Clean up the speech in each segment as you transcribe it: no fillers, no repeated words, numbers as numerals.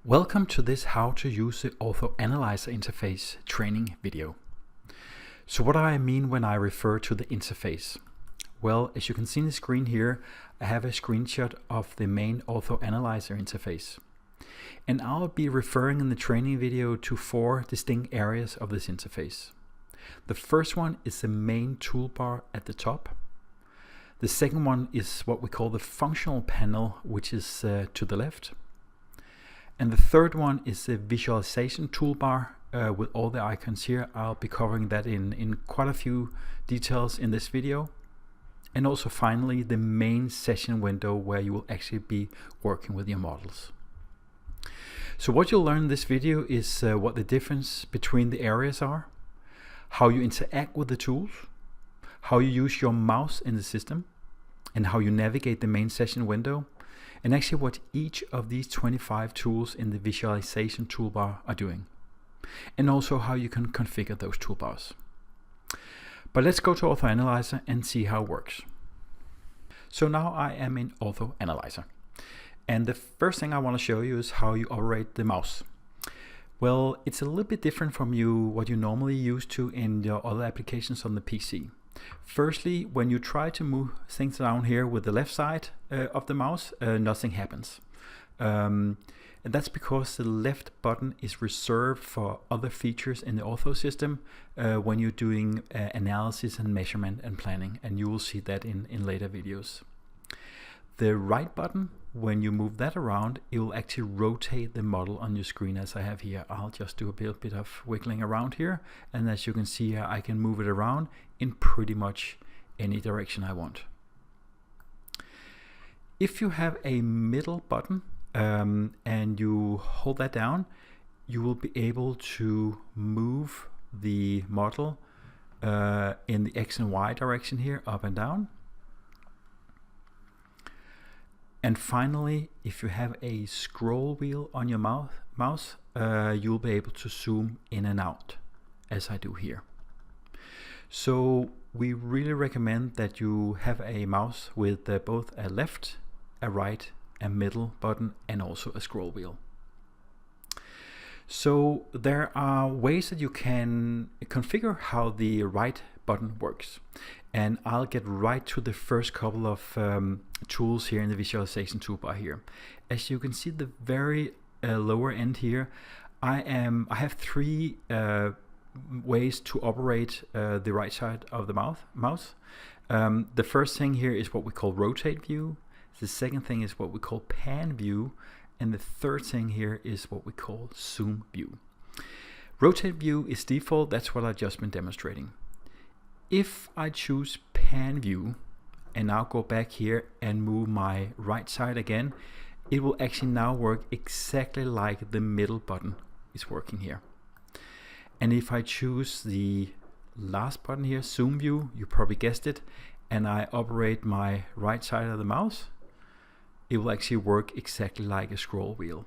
Welcome to this how to use the Ortho Analyzer interface training video. So what do I mean when I refer to the interface? Well, as you can see on the screen here, I have a screenshot of the main Ortho Analyzer interface. And I'll be referring in the training video to 4 distinct areas of this interface. The first one is the main toolbar at the top. The second one is what we call the functional panel, which is to the left. And the third one is the visualization toolbar with all the icons here. I'll be covering that in quite a few details in this video. And also finally, the main session window where you will actually be working with your models. So what you'll learn in this video is what the difference between the areas are, how you interact with the tools, how you use your mouse in the system, and how you navigate the main session window, and actually what each of these 25 tools in the visualization toolbar are doing, and also how you can configure those toolbars. But let's go to Ortho Analyzer and see how it works. So now I am in Ortho Analyzer, and the first thing I want to show you is how you operate the mouse. Well, it's a little bit different from what you normally used to in your other applications on the PC. Firstly, when you try to move things down here with the left side of the mouse, nothing happens. And that's because the left button is reserved for other features in the Ortho system when you're doing analysis and measurement and planning, and you will see that in later videos. The right button, when you move that around, it will actually rotate the model on your screen as I have here. I'll just do a bit of wiggling around here, and as you can see here, I can move it around in pretty much any direction I want. If you have a middle button and you hold that down, you will be able to move the model in the X and Y direction here, up and down. And finally, if you have a scroll wheel on your mouse, you'll be able to zoom in and out, as I do here. So we really recommend that you have a mouse with both a left, a right, a middle button, and also a scroll wheel. So there are ways that you can configure how the right button works. And I'll get right to the first couple of tools here in the visualization toolbar here. As you can see, the very lower end here, I have 3 ways to operate the right side of the mouse. The first thing here is what we call rotate view. The second thing is what we call pan view, and the third thing here is what we call zoom view. Rotate view is default. That's what I've just been demonstrating. If I choose pan view and now go back here and move my right side again, it will actually now work exactly like the middle button is working here. And if I choose the last button here, zoom view, you probably guessed it, and I operate my right side of the mouse, it will actually work exactly like a scroll wheel.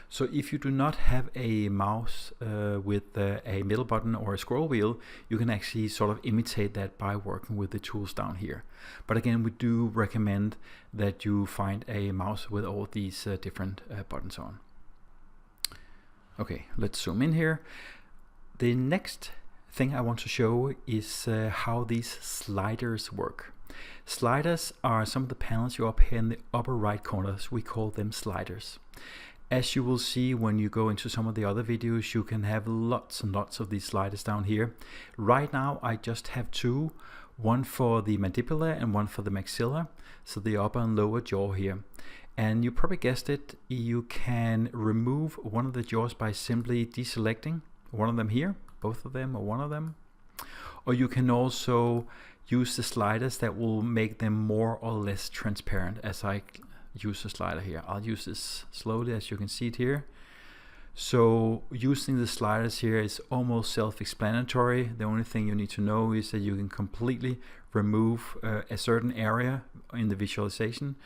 So if you do not have a mouse with a middle button or a scroll wheel, you can actually sort of imitate that by working with the tools down here. But again, we do recommend that you find a mouse with all these different buttons on. Okay, let's zoom in here. The next thing I want to show is how these sliders work. Sliders are some of the panels you up here in the upper right corners. We call them sliders. As you will see when you go into some of the other videos, you can have lots and lots of these sliders down here. Right now I just have 2, one for the mandibular and one for the maxilla, so the upper and lower jaw here. And you probably guessed it, you can remove one of the jaws by simply deselecting one of them here, both of them or one of them. Or you can also use the sliders that will make them more or less transparent as I use the slider here. I'll use this slowly, as you can see it here. So using the sliders here is almost self-explanatory. The only thing you need to know is that you can completely remove a certain area in the visualization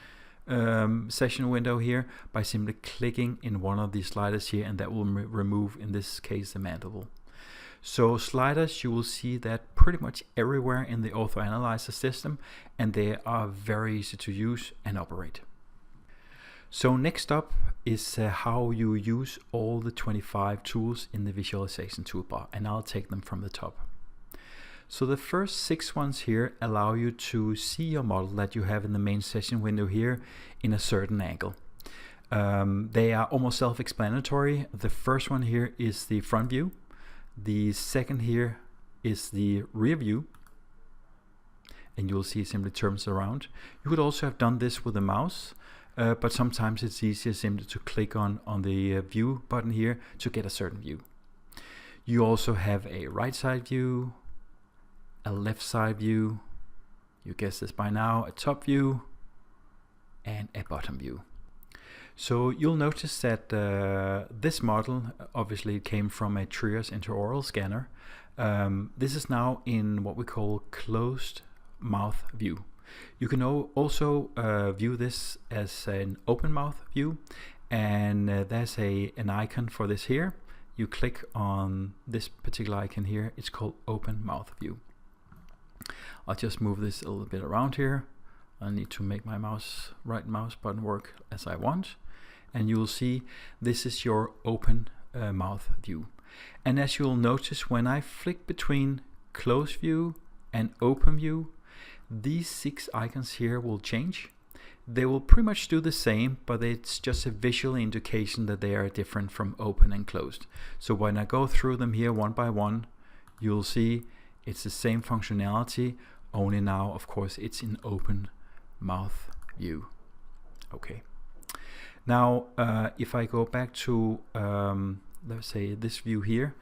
session window here by simply clicking in one of these sliders here, and that will remove, in this case, the mandible. So sliders, you will see that pretty much everywhere in the Ortho Analyzer system, and they are very easy to use and operate. So next up, is how you use all the 25 tools in the visualization toolbar, and I'll take them from the top. So the first 6 ones here allow you to see your model that you have in the main session window here in a certain angle. They are almost self-explanatory. The first one here is the front view. The second here is the rear view, and you'll see it simply turns around. You could also have done this with a mouse, but sometimes it's easier simply to click on the view button here to get a certain view. You also have a right side view, a left side view, you guessed this by now, a top view, and a bottom view. So you'll notice that this model obviously came from a Trios intraoral scanner. This is now in what we call closed mouth view. You can also view this as an open mouth view, and there's an icon for this here. You click on this particular icon here, it's called open mouth view. I'll just move this a little bit around here. I need to make my right mouse button work as I want, and you'll see this is your open mouth view. And as you'll notice, when I flick between close view and open view, these 6 icons here will change. They will pretty much do the same, but it's just a visual indication that they are different from open and closed. So when I go through them here one by one, you'll see it's the same functionality, only now of course it's in open mouth view. Okay. Now if I go back to let's say this view here,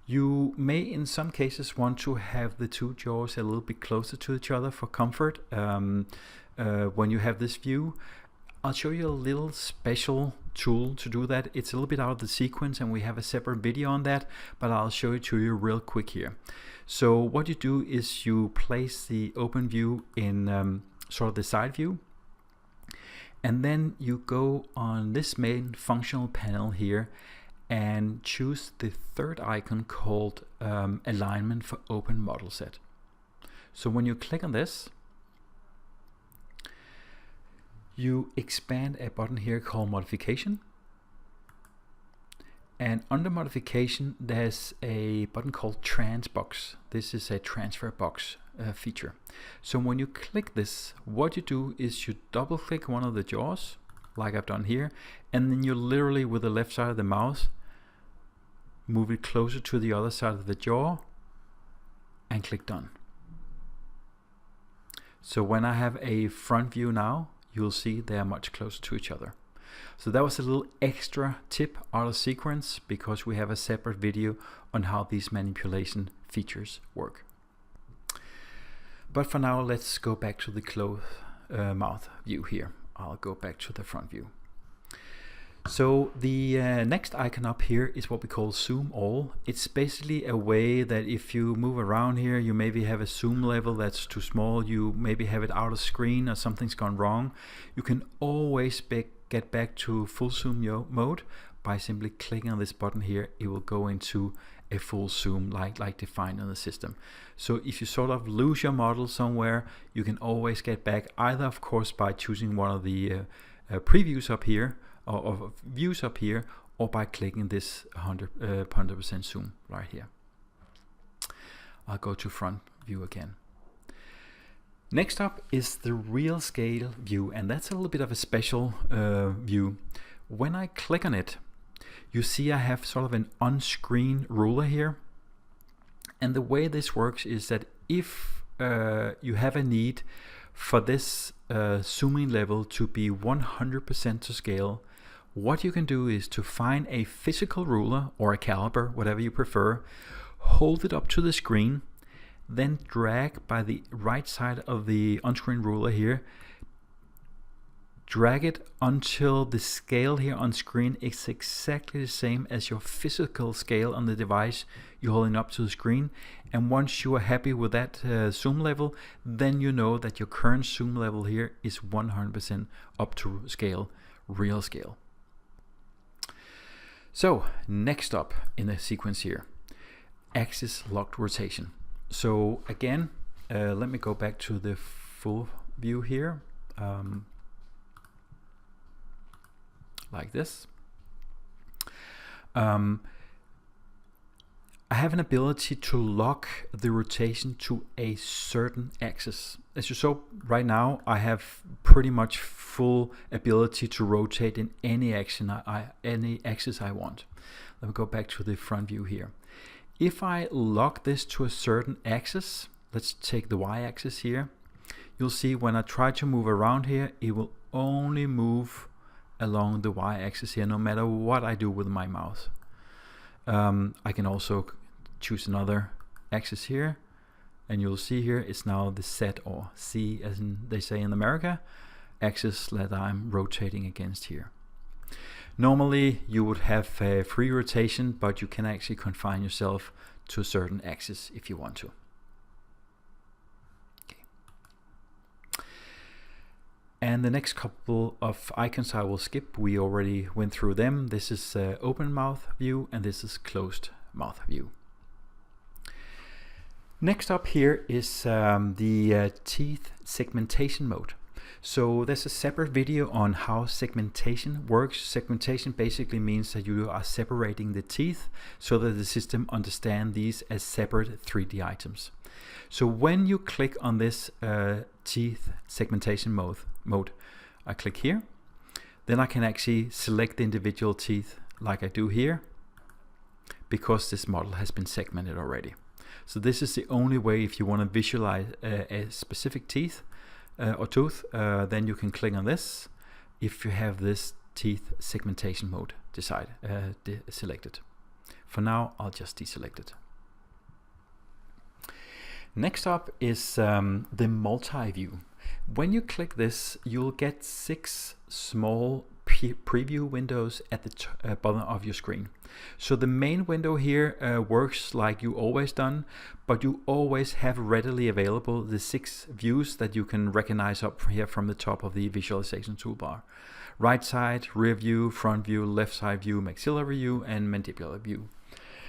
you may in some cases want to have the 2 jaws a little bit closer to each other for comfort when you have this view. I'll show you a little special tool to do that. It's a little bit out of the sequence and we have a separate video on that, but I'll show it to you real quick here. So what you do is you place the open view in sort of the side view, and then you go on this main functional panel here and choose the 3rd icon called alignment for open model set. So when you click on this, you expand a button here called modification, and under modification there's a button called trans box. This is a transfer box feature. So when you click this, what you do is you double click one of the jaws like I've done here, and then you literally with the left side of the mouse move it closer to the other side of the jaw and click done. So when I have a front view now, you'll see they are much closer to each other. So that was a little extra tip out of sequence because we have a separate video on how these manipulation features work. But for now, let's go back to the closed mouth view here. I'll go back to the front view. So the next icon up here is what we call zoom all. It's basically a way that if you move around here, you maybe have a zoom level that's too small, you maybe have it out of screen or something's gone wrong. You can always get back to full zoom mode by simply clicking on this button here. It will go into a full zoom like defined in the system. So if you sort of lose your model somewhere, you can always get back, either of course by choosing one of the previews up here or views up here, or by clicking this 100% zoom right here. I'll go to front view again. Next up is the real scale view, and that's a little bit of a special view. When I click on it, you see I have sort of an on-screen ruler here, and the way this works is that if you have a need for this zooming level to be 100% to scale, what you can do is to find a physical ruler or a caliper, whatever you prefer, hold it up to the screen, then drag by the right side of the on-screen ruler here, drag it until the scale here on screen is exactly the same as your physical scale on the device you're holding up to the screen. And once you are happy with that zoom level, then you know that your current zoom level here is 100% up to scale, real scale. So next up in the sequence here, axis locked rotation. So again, let me go back to the full view here, like this. I have an ability to lock the rotation to a certain axis. As you saw right now, I have pretty much full ability to rotate in any any axis I want. Let me go back to the front view here. If I lock this to a certain axis, let's take the y-axis here, you'll see when I try to move around here, it will only move along the y-axis here, no matter what I do with my mouse. I can also choose another axis here, and you'll see here it's now the Z, or C as they say in America, axis that I'm rotating against here. Normally you would have a free rotation, but you can actually confine yourself to a certain axis if you want to. And the next couple of icons I will skip. We already went through them. This is open mouth view, and this is closed mouth view. Next up here is the teeth segmentation mode. So there's a separate video on how segmentation works. Segmentation basically means that you are separating the teeth so that the system understands these as separate 3D items. So when you click on this teeth segmentation mode, I click here, then I can actually select the individual teeth like I do here, because this model has been segmented already. So this is the only way if you want to visualize a specific teeth or tooth, then you can click on this if you have this teeth segmentation mode selected. For now, I'll just deselect it. Next up is the multi-view. When you click this, you'll get 6 small preview windows at the bottom of your screen. So the main window here works like you always done, but you always have readily available the 6 views that you can recognize up here from the top of the visualization toolbar. Right side, rear view, front view, left side view, maxillary view, and mandibular view.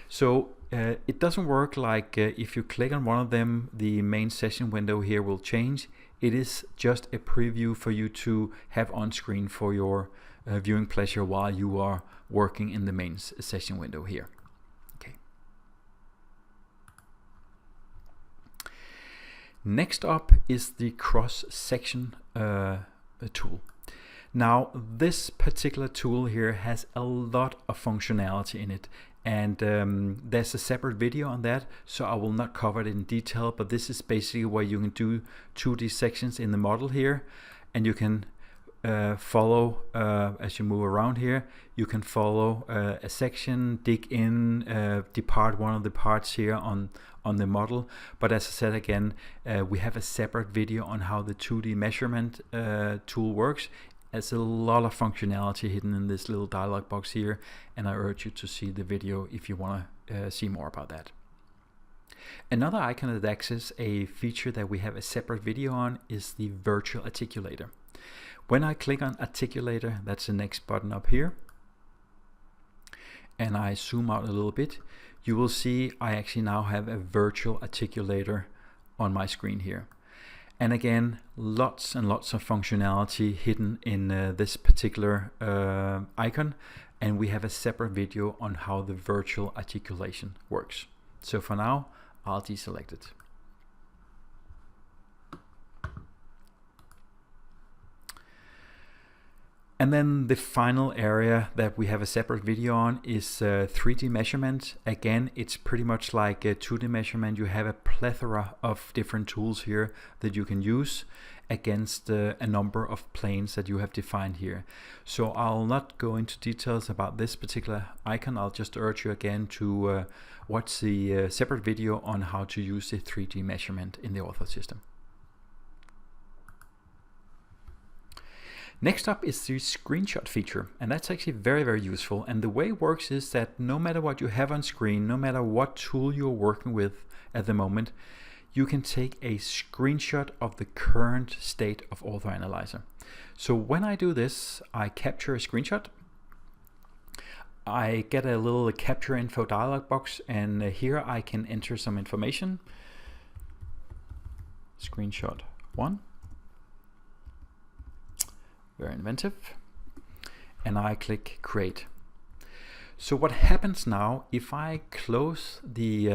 So it doesn't work like if you click on one of them, the main session window here will change. It is just a preview for you to have on screen for your viewing pleasure while you are working in the main session window here. Okay. Next up is the cross-section tool. Now this particular tool here has a lot of functionality in it, and there's a separate video on that, so I will not cover it in detail, but this is basically where you can do 2D sections in the model here, and you can follow as you move around here. You can follow a section, dig in, depart one of the parts here on the model. But as I said again, we have a separate video on how the 2D measurement tool works. There's a lot of functionality hidden in this little dialog box here, and I urge you to see the video if you want to see more about that. Another icon that accesses a feature that we have a separate video on is the virtual articulator. When I click on articulator, that's the next button up here, and I zoom out a little bit, you will see I actually now have a virtual articulator on my screen here. And again, lots and lots of functionality hidden in this particular icon, and we have a separate video on how the virtual articulation works. So for now, I'll deselect it. And then the final area that we have a separate video on is 3D measurement. Again, it's pretty much like a 2D measurement. You have a plethora of different tools here that you can use against a number of planes that you have defined here. So I'll not go into details about this particular icon. I'll just urge you again to watch the separate video on how to use the 3D measurement in the Ortho system. Next up is the screenshot feature, and that's actually very, very useful. And the way it works is that no matter what you have on screen, no matter what tool you're working with at the moment, you can take a screenshot of the current state of Ortho Analyzer. So when I do this, I capture a screenshot. I get a little capture info dialog box, and here I can enter some information. Screenshot 1. Very inventive. And I click create. So what happens now if I close the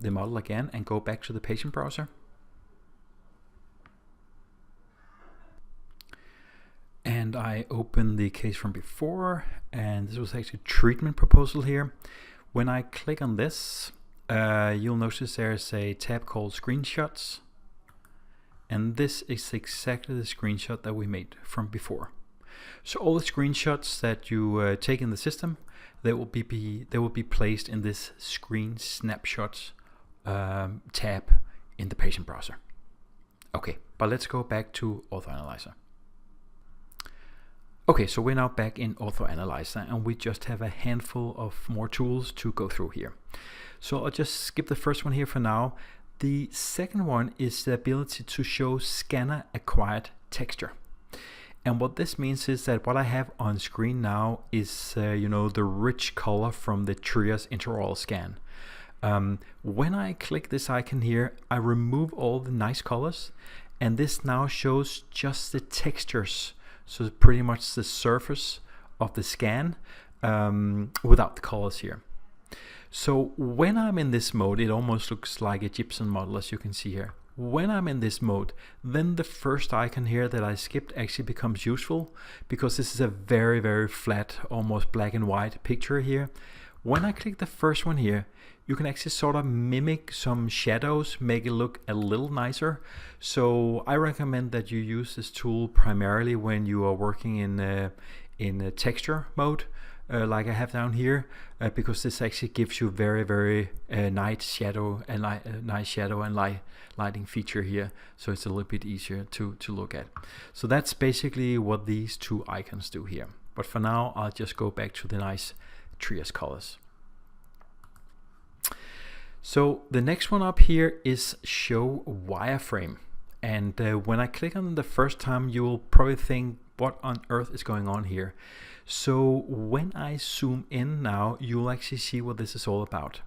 model again and go back to the patient browser? And I open the case from before, and this was actually treatment proposal here. When I click on this, you'll notice there's a tab called screenshots, and this is exactly the screenshot that we made from before. So all the screenshots that you take in the system, they will be placed in this screen snapshots tab in the patient browser. Okay, but let's go back to Ortho Analyzer. Okay, so we're now back in Ortho Analyzer, and we just have a handful of more tools to go through here. So I'll just skip the first one here for now. The second one is the ability to show scanner acquired texture. And what this means is that what I have on screen now is the rich color from the Trias intraoral scan. When I click this icon here, I remove all the nice colors, and this now shows just the textures. So pretty much the surface of the scan without the colors here. So when I'm in this mode, it almost looks like a gypsum model, as you can see here. When I'm in this mode, then the first icon here that I skipped actually becomes useful, because this is a very, very flat, almost black and white picture here. When I click the first one here, you can actually sort of mimic some shadows, make it look a little nicer. So I recommend that you use this tool primarily when you are working in texture mode, like I have down here, because this actually gives you very, very nice shadow and lighting feature here. So it's a little bit easier to look at. So that's basically what these two icons do here. But for now, I'll just go back to the nice Trias colors. So the next one up here is show wireframe, and when I click on it the first time, you will probably think, what on earth is going on here? So when I zoom in now, you'll actually see what this is all about.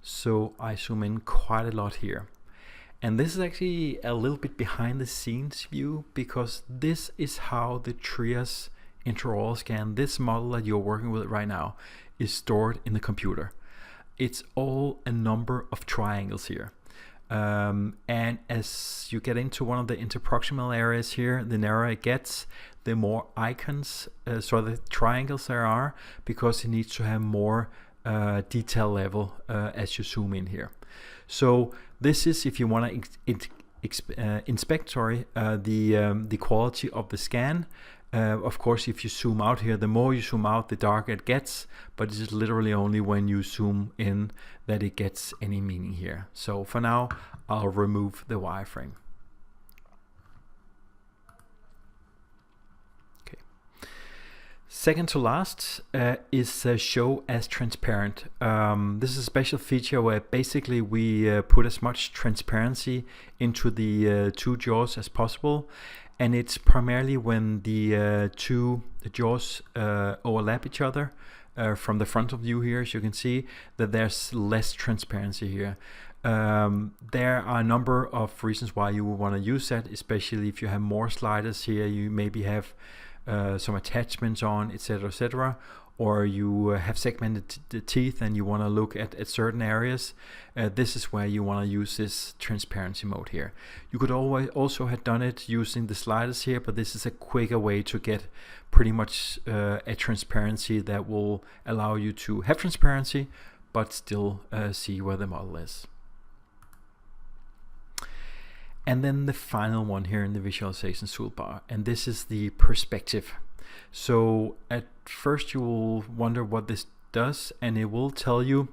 So I zoom in quite a lot here, and this is actually a little bit behind the scenes view, because this is how the Trias intraoral scan, this model that you're working with right now, is stored in the computer. It's all a number of triangles here, and as you get into one of the interproximal areas here, the narrower it gets, the more icons, so the triangles there are, because it needs to have more detail level as you zoom in here. So this is if you want to inspect the quality of the scan. Of course, if you zoom out here, the more you zoom out, the darker it gets, but it is literally only when you zoom in that it gets any meaning here. So for now, I'll remove the wireframe. Okay. Second to last is show as transparent. This is a special feature where basically we put as much transparency into the two jaws as possible. And it's primarily when the two jaws overlap each other from the frontal view here, as you can see, that there's less transparency here. There are a number of reasons why you would want to use that, especially if you have more sliders here, you maybe have some attachments on, etc., or you have segmented the teeth and you want to look at certain areas. This is where you want to use this transparency mode here. You could always also have done it using the sliders here, but this is a quicker way to get pretty much a transparency that will allow you to have transparency but still see where the model is. And then the final one here in the visualization toolbar, and this is the perspective. So at first you will wonder what this does, and it will tell you,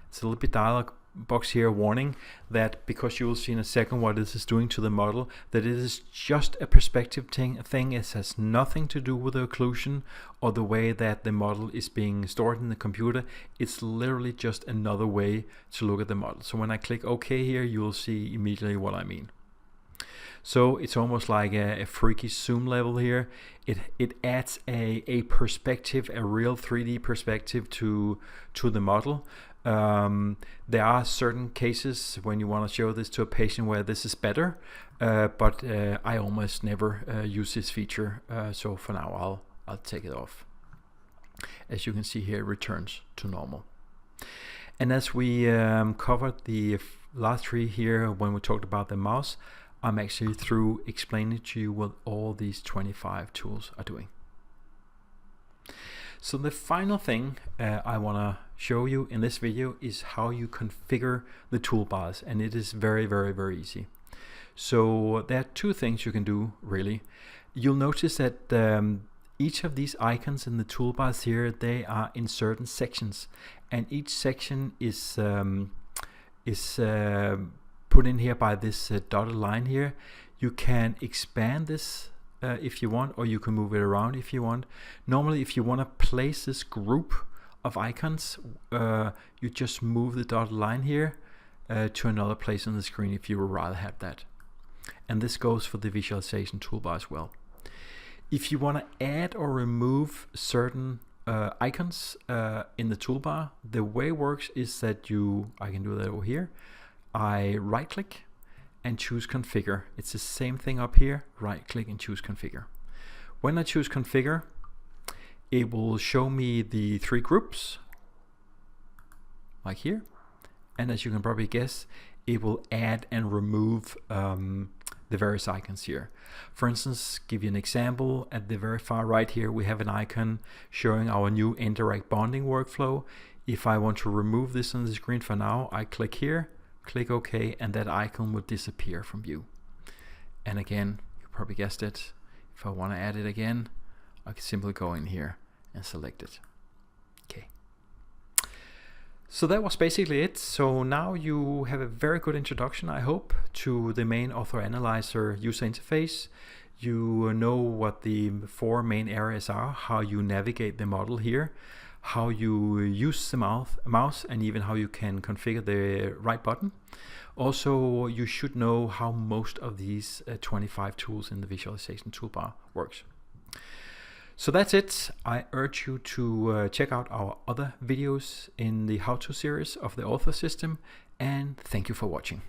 it's a little bit dialog box here warning that, because you will see in a second what this is doing to the model, that it is just a perspective thing. It has nothing to do with the occlusion or the way that the model is being stored in the computer. It's literally just another way to look at the model. So when I click OK here, you will see immediately what I mean. So it's almost like a freaky zoom level here. It adds a perspective, a real 3D perspective to the model. There are certain cases when you want to show this to a patient where this is better, but I almost never use this feature. So for now, I'll take it off. as you can see here, it returns to normal. And as we covered the last 3 here when we talked about the mouse, I'm actually through explaining to you what all these 25 tools are doing. So the final thing I want to show you in this video is how you configure the toolbars, and it is very, very, very easy. So there are 2 things you can do really. You'll notice that each of these icons in the toolbars here, they are in certain sections, and each section is put in here by this dotted line here. You can expand this if you want, or you can move it around if you want. Normally, if you want to place this group of icons, you just move the dotted line here to another place on the screen if you would rather have that. And this goes for the visualization toolbar as well. If you want to add or remove certain icons in the toolbar, the way it works is that I can do that over here. I right click and choose configure. It's the same thing up here, right click and choose configure. When I choose configure, it will show me the 3 groups like here, and as you can probably guess, it will add and remove the various icons here. For instance, give you an example, at the very far right here we have an icon showing our new indirect bonding workflow. If I want to remove this on the screen for now, I click here, click OK, and that icon would disappear from view. And again, you probably guessed it, if I want to add it again, I can simply go in here and select it. Okay. So that was basically it. So now you have a very good introduction, I hope, to the main Ortho Analyzer user interface. You know what the 4 main areas are, how you navigate the model here, how you use the mouse, and even how you can configure the right button. Also, you should know how most of these 25 tools in the visualization toolbar works. So that's it. I urge you to check out our other videos in the how-to series of the Ortho system, and thank you for watching.